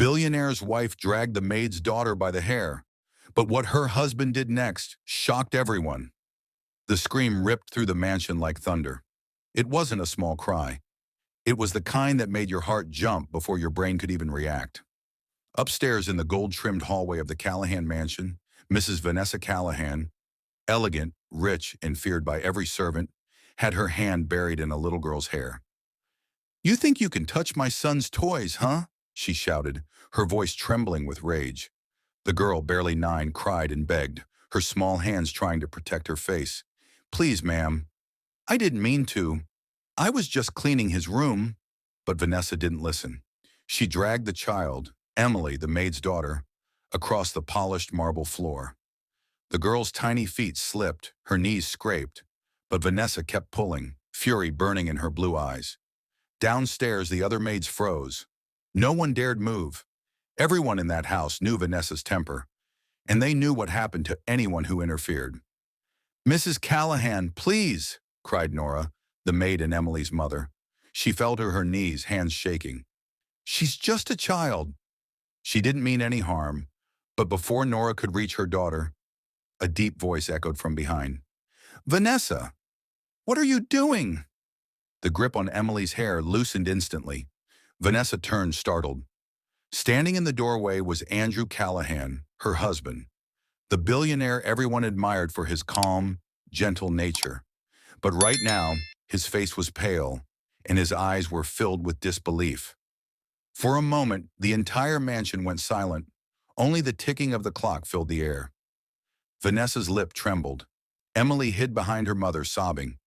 Billionaire's wife dragged the maid's daughter by the hair, but what her husband did next shocked everyone. The scream ripped through the mansion like thunder. It wasn't a small cry. It was the kind that made your heart jump before your brain could even react. Upstairs in the gold-trimmed hallway of the Callahan mansion, Mrs. Vanessa Callahan, elegant, rich, and feared by every servant, had her hand buried in a little girl's hair. "You think you can touch my son's toys, huh?" she shouted, her voice trembling with rage. The girl, barely 9, cried and begged, her small hands trying to protect her face. "Please, ma'am. I didn't mean to. I was just cleaning his room." But Vanessa didn't listen. She dragged the child, Emily, the maid's daughter, across the polished marble floor. The girl's tiny feet slipped, her knees scraped, but Vanessa kept pulling, fury burning in her blue eyes. Downstairs, the other maids froze. No one dared move. Everyone in that house knew Vanessa's temper, and they knew what happened to anyone who interfered. "Mrs. Callahan, please," cried Nora, the maid and Emily's mother. She fell to her knees, hands shaking. "She's just a child." She didn't mean any harm, but before Nora could reach her daughter, a deep voice echoed from behind. "Vanessa, what are you doing?" The grip on Emily's hair loosened instantly. Vanessa turned, startled. Standing in the doorway was Andrew Callahan, her husband, the billionaire everyone admired for his calm, gentle nature. But right now, his face was pale, and his eyes were filled with disbelief. For a moment, the entire mansion went silent. Only the ticking of the clock filled the air. Vanessa's lip trembled. Emily hid behind her mother, sobbing.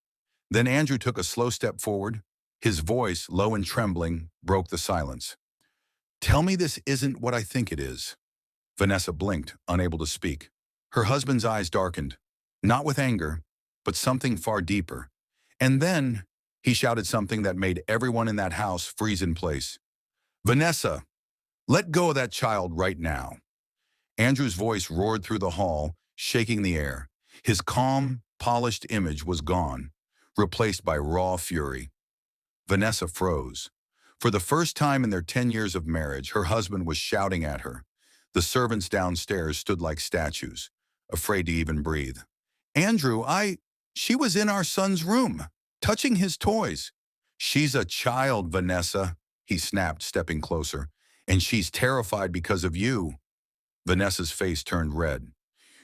Then Andrew took a slow step forward. His voice, low and trembling, broke the silence. "Tell me this isn't what I think it is." Vanessa blinked, unable to speak. Her husband's eyes darkened, not with anger, but something far deeper. And then he shouted something that made everyone in that house freeze in place. "Vanessa, let go of that child right now." Andrew's voice roared through the hall, shaking the air. His calm, polished image was gone, replaced by raw fury. Vanessa froze. For the first time in their 10 years of marriage, her husband was shouting at her. The servants downstairs stood like statues, afraid to even breathe. "Andrew, she was in our son's room, touching his toys." "She's a child, Vanessa," he snapped, stepping closer. "And she's terrified because of you." Vanessa's face turned red.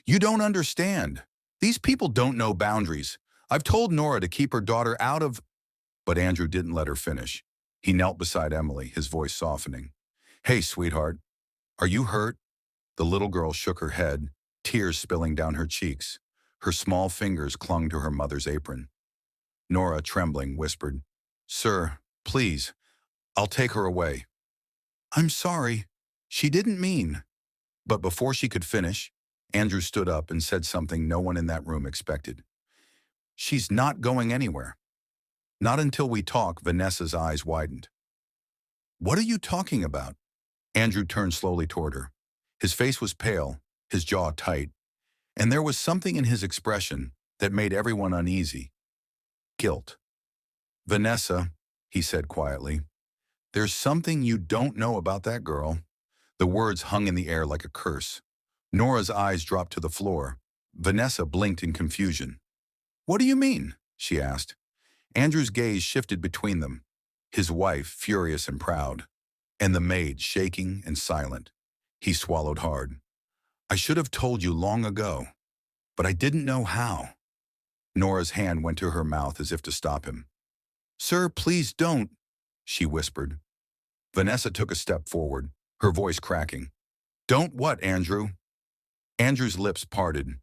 "You don't understand. These people don't know boundaries. I've told Nora to keep her daughter out of—" But Andrew didn't let her finish. He knelt beside Emily, his voice softening. "Hey, sweetheart, are you hurt?" The little girl shook her head, tears spilling down her cheeks. Her small fingers clung to her mother's apron. Nora, trembling, whispered, "Sir, please, I'll take her away." "I'm sorry. She didn't mean." But before she could finish, Andrew stood up and said something no one in that room expected. "She's not going anywhere." "Not until we talk." Vanessa's eyes widened. "What are you talking about?" Andrew turned slowly toward her. His face was pale, his jaw tight, and there was something in his expression that made everyone uneasy. Guilt. "Vanessa," he said quietly, "there's something you don't know about that girl." The words hung in the air like a curse. Nora's eyes dropped to the floor. Vanessa blinked in confusion. "What do you mean?" she asked. Andrew's gaze shifted between them, his wife furious and proud, and the maid shaking and silent. He swallowed hard. "I should have told you long ago, but I didn't know how." Nora's hand went to her mouth as if to stop him. "Sir, please don't," she whispered. Vanessa took a step forward, her voice cracking. "Don't what, Andrew?" Andrew's lips parted,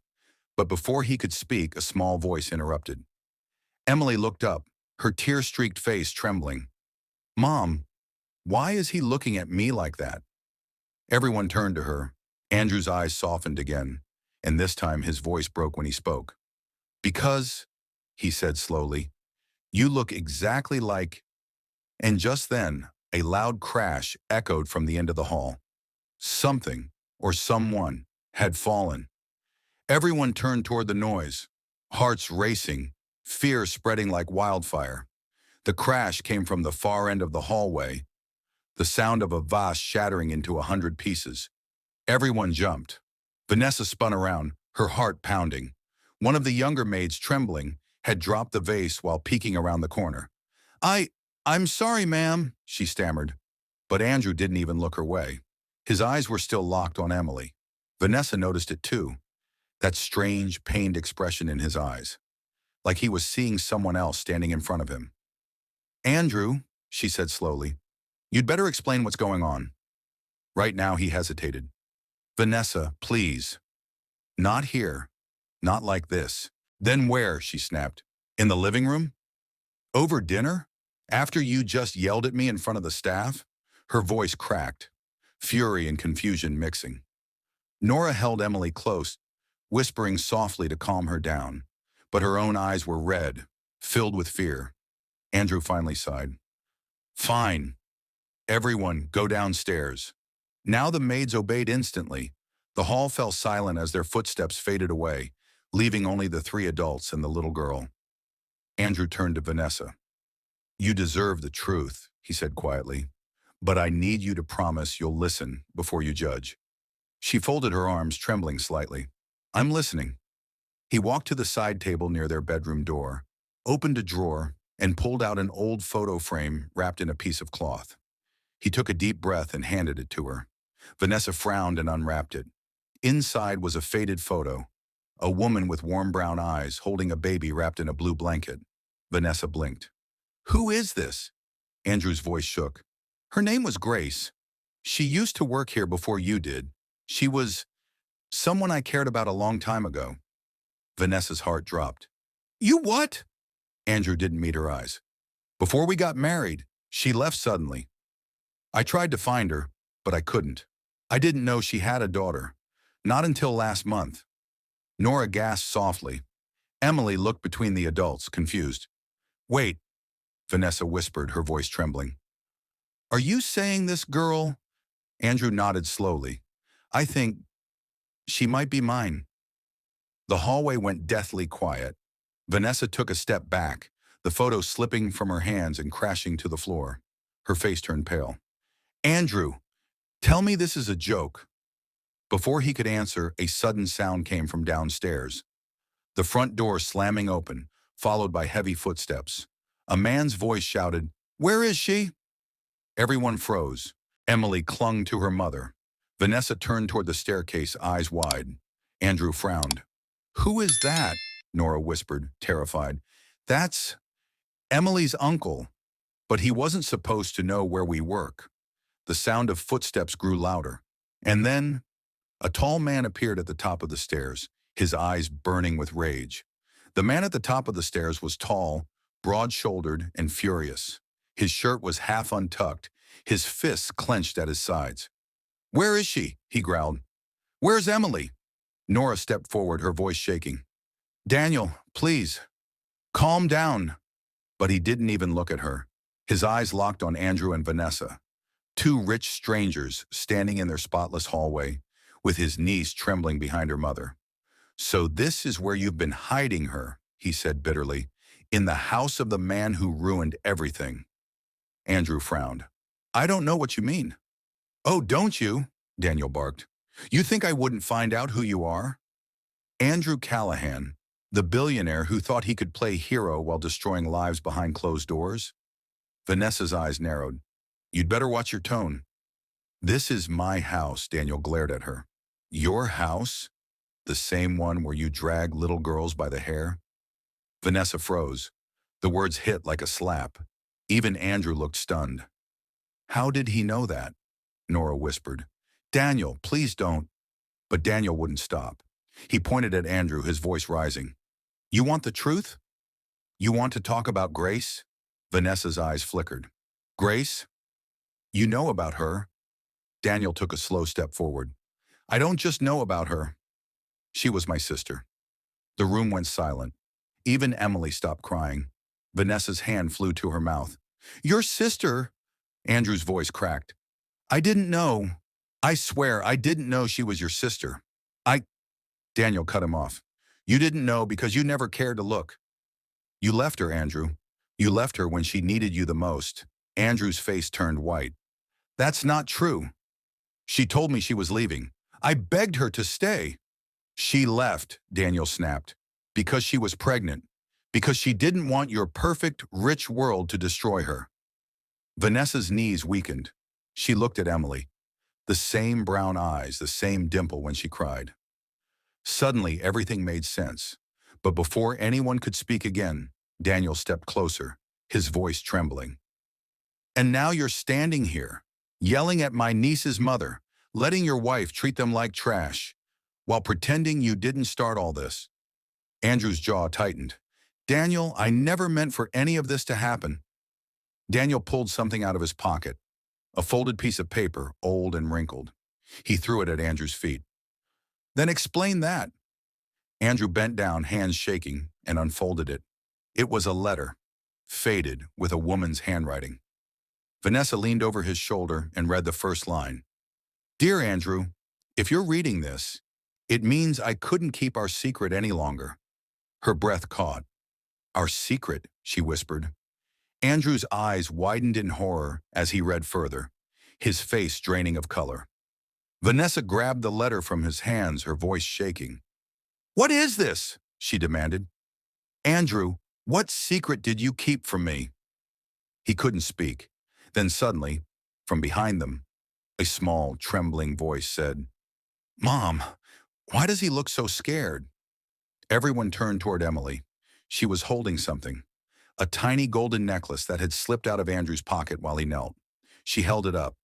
but before he could speak, a small voice interrupted. Emily looked up, her tear-streaked face trembling. "Mom, why is he looking at me like that?" Everyone turned to her. Andrew's eyes softened again, and this time his voice broke when he spoke. "Because," he said slowly, "you look exactly like—" And just then, a loud crash echoed from the end of the hall. Something, or someone, had fallen. Everyone turned toward the noise, hearts racing, fear spreading like wildfire. The crash came from the far end of the hallway. the sound of a vase shattering into 100 pieces. Everyone jumped. Vanessa spun around, her heart pounding. One of the younger maids, trembling, had dropped the vase while peeking around the corner. I, I'm sorry, ma'am, she stammered. But Andrew didn't even look her way. His eyes were still locked on Emily. Vanessa noticed it too, that strange, pained expression in his eyes, like he was seeing someone else standing in front of him. Andrew, she said slowly, you'd better explain what's going on. Right now he hesitated. Vanessa, please. Not here. Not like this. Then where? She snapped. In the living room? Over dinner? After you just yelled at me in front of the staff? Her voice cracked, fury and confusion mixing. Nora held Emily close, whispering softly to calm her down, but her own eyes were red, filled with fear. Andrew finally sighed. Fine. Everyone, go downstairs. Now the maids obeyed instantly. The hall fell silent as their footsteps faded away, leaving only the 3 adults and the little girl. Andrew turned to Vanessa. You deserve the truth, he said quietly, but I need you to promise you'll listen before you judge. She folded her arms, trembling slightly. I'm listening. He walked to the side table near their bedroom door, opened a drawer, and pulled out an old photo frame wrapped in a piece of cloth. He took a deep breath and handed it to her. Vanessa frowned and unwrapped it. Inside was a faded photo, a woman with warm brown eyes holding a baby wrapped in a blue blanket. Vanessa blinked. Who is this? Andrew's voice shook. Her name was Grace. She used to work here before you did. She was someone I cared about a long time ago. Vanessa's heart dropped. You what? Andrew didn't meet her eyes. Before we got married, she left suddenly. I tried to find her, but I couldn't. I didn't know she had a daughter. Not until last month. Nora gasped softly. Emily looked between the adults, confused. Wait, Vanessa whispered, her voice trembling. Are you saying this girl? Andrew nodded slowly. I think she might be mine. The hallway went deathly quiet. Vanessa took a step back, the photo slipping from her hands and crashing to the floor. Her face turned pale. Andrew, tell me this is a joke. Before he could answer, a sudden sound came from downstairs. The front door slamming open, followed by heavy footsteps. A man's voice shouted, Where is she? Everyone froze. Emily clung to her mother. Vanessa turned toward the staircase, eyes wide. Andrew frowned. Who is that? Nora whispered, terrified. That's Emily's uncle, but he wasn't supposed to know where we work. The sound of footsteps grew louder. And then a tall man appeared at the top of the stairs, his eyes burning with rage. The man at the top of the stairs was tall, broad-shouldered, and furious. His shirt was half untucked, his fists clenched at his sides. Where is she? He growled. Where's Emily? Nora stepped forward, her voice shaking. Daniel, please, calm down. But he didn't even look at her. His eyes locked on Andrew and Vanessa, 2 rich strangers standing in their spotless hallway, with his niece trembling behind her mother. So this is where you've been hiding her, he said bitterly, in the house of the man who ruined everything. Andrew frowned. I don't know what you mean. Oh, don't you? Daniel barked. You think I wouldn't find out who you are? Andrew Callahan, the billionaire who thought he could play hero while destroying lives behind closed doors? Vanessa's eyes narrowed. You'd better watch your tone. This is my house, Daniel glared at her. Your house? The same one where you drag little girls by the hair? Vanessa froze. The words hit like a slap. Even Andrew looked stunned. How did he know that? Nora whispered. Daniel, please don't. But Daniel wouldn't stop. He pointed at Andrew, his voice rising. You want the truth? You want to talk about Grace? Vanessa's eyes flickered. Grace? You know about her. Daniel took a slow step forward. I don't just know about her. She was my sister. The room went silent. Even Emily stopped crying. Vanessa's hand flew to her mouth. Your sister? Andrew's voice cracked. I didn't know. I swear, I didn't know she was your sister. Daniel cut him off. You didn't know because you never cared to look. You left her, Andrew. You left her when she needed you the most. Andrew's face turned white. That's not true. She told me she was leaving. I begged her to stay. She left, Daniel snapped, because she was pregnant, because she didn't want your perfect, rich world to destroy her. Vanessa's knees weakened. She looked at Emily. The same brown eyes, the same dimple when she cried. Suddenly, everything made sense. But before anyone could speak again, Daniel stepped closer, his voice trembling. And now you're standing here, yelling at my niece's mother, letting your wife treat them like trash, while pretending you didn't start all this. Andrew's jaw tightened. Daniel, I never meant for any of this to happen. Daniel pulled something out of his pocket, a folded piece of paper, old and wrinkled. He threw it at Andrew's feet. Then explain that. Andrew bent down, hands shaking, and unfolded it. It was a letter, faded, with a woman's handwriting. Vanessa leaned over his shoulder and read the first line. Dear Andrew, if you're reading this, it means I couldn't keep our secret any longer. Her breath caught. Our secret, she whispered. Andrew's eyes widened in horror as he read further, his face draining of color. Vanessa grabbed the letter from his hands, her voice shaking. What is this? She demanded. Andrew, what secret did you keep from me? He couldn't speak. Then suddenly, from behind them, a small, trembling voice said, Mom, why does he look so scared? Everyone turned toward Emily. She was holding something, a tiny golden necklace that had slipped out of Andrew's pocket while he knelt. She held it up.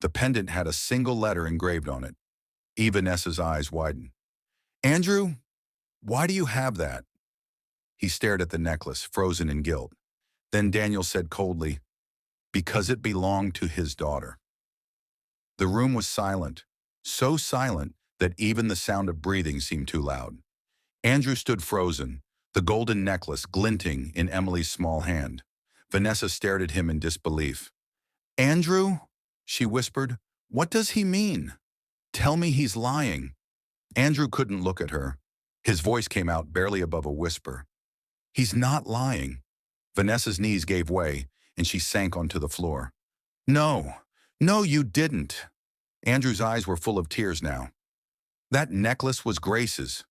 The pendant had a single letter engraved on it. Vanessa's eyes widened. Andrew, why do you have that? He stared at the necklace, frozen in guilt. Then Daniel said coldly, because it belonged to his daughter. The room was silent, so silent that even the sound of breathing seemed too loud. Andrew stood frozen, the golden necklace glinting in Emily's small hand. Vanessa stared at him in disbelief. Andrew, she whispered, what does he mean? Tell me he's lying. Andrew couldn't look at her. His voice came out barely above a whisper. He's not lying. Vanessa's knees gave way, and she sank onto the floor. No, you didn't. Andrew's eyes were full of tears now. That necklace was Grace's.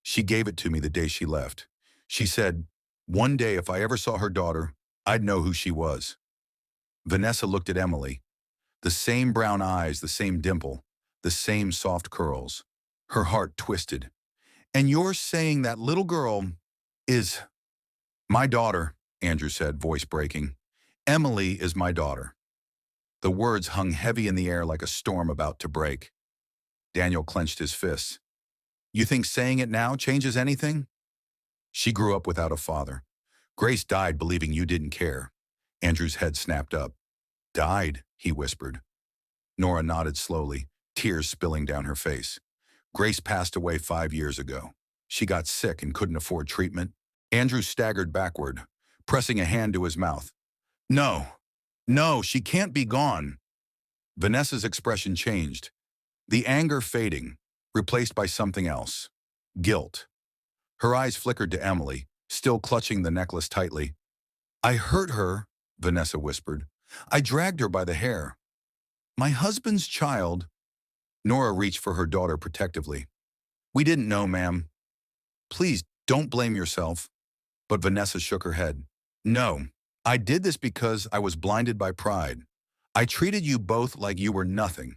She gave it to me the day she left. She said, one day if I ever saw her daughter, I'd know who she was. Vanessa looked at Emily. The same brown eyes, the same dimple, the same soft curls. Her heart twisted. And you're saying that little girl is my daughter, Andrew said, voice breaking. Emily is my daughter. The words hung heavy in the air like a storm about to break. Daniel clenched his fists. You think saying it now changes anything? She grew up without a father. Grace died believing you didn't care. Andrew's head snapped up. Died, he whispered. Nora nodded slowly, tears spilling down her face. Grace passed away 5 years ago. She got sick and couldn't afford treatment. Andrew staggered backward, pressing a hand to his mouth. No, she can't be gone. Vanessa's expression changed, the anger fading, replaced by something else. Guilt. Her eyes flickered to Emily, still clutching the necklace tightly. I hurt her, Vanessa whispered. I dragged her by the hair. My husband's child. Nora reached for her daughter protectively. We didn't know, ma'am. Please, don't blame yourself. But Vanessa shook her head. No, I did this because I was blinded by pride. I treated you both like you were nothing.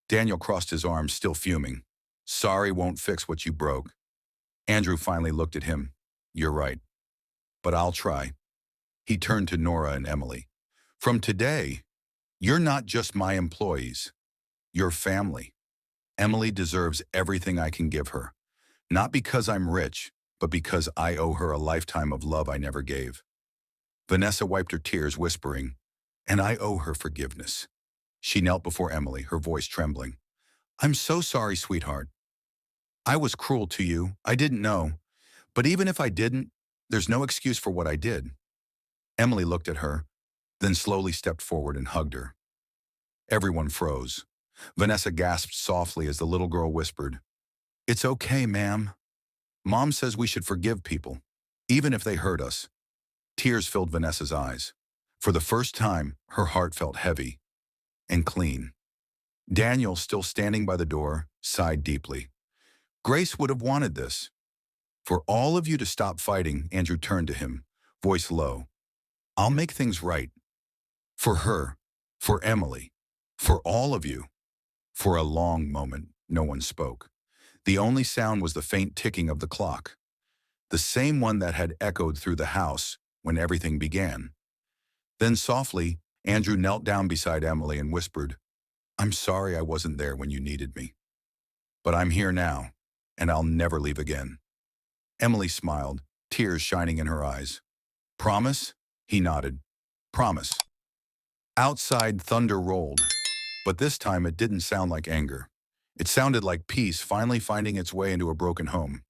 Daniel crossed his arms, still fuming. Sorry won't fix what you broke. Andrew finally looked at him. You're right. But I'll try. He turned to Nora and Emily. From today, you're not just my employees. You're family. Emily deserves everything I can give her. Not because I'm rich, but because I owe her a lifetime of love I never gave. Vanessa wiped her tears, whispering, and I owe her forgiveness. She knelt before Emily, her voice trembling. I'm so sorry, sweetheart. I was cruel to you. I didn't know. But even if I didn't, there's no excuse for what I did. Emily looked at her, then slowly stepped forward and hugged her. Everyone froze. Vanessa gasped softly as the little girl whispered, It's okay, ma'am. Mom says we should forgive people, even if they hurt us. Tears filled Vanessa's eyes. For the first time, her heart felt heavy. and clean. Daniel, still standing by the door, sighed deeply. Grace would have wanted this. For all of you to stop fighting, Andrew turned to him, voice low. I'll make things right. For her, for Emily, for all of you. For a long moment, no one spoke. The only sound was the faint ticking of the clock, the same one that had echoed through the house when everything began. Then softly, Andrew knelt down beside Emily and whispered, I'm sorry I wasn't there when you needed me. But I'm here now, and I'll never leave again. Emily smiled, tears shining in her eyes. Promise? He nodded. Promise. Outside, thunder rolled, but this time it didn't sound like anger. It sounded like peace finally finding its way into a broken home.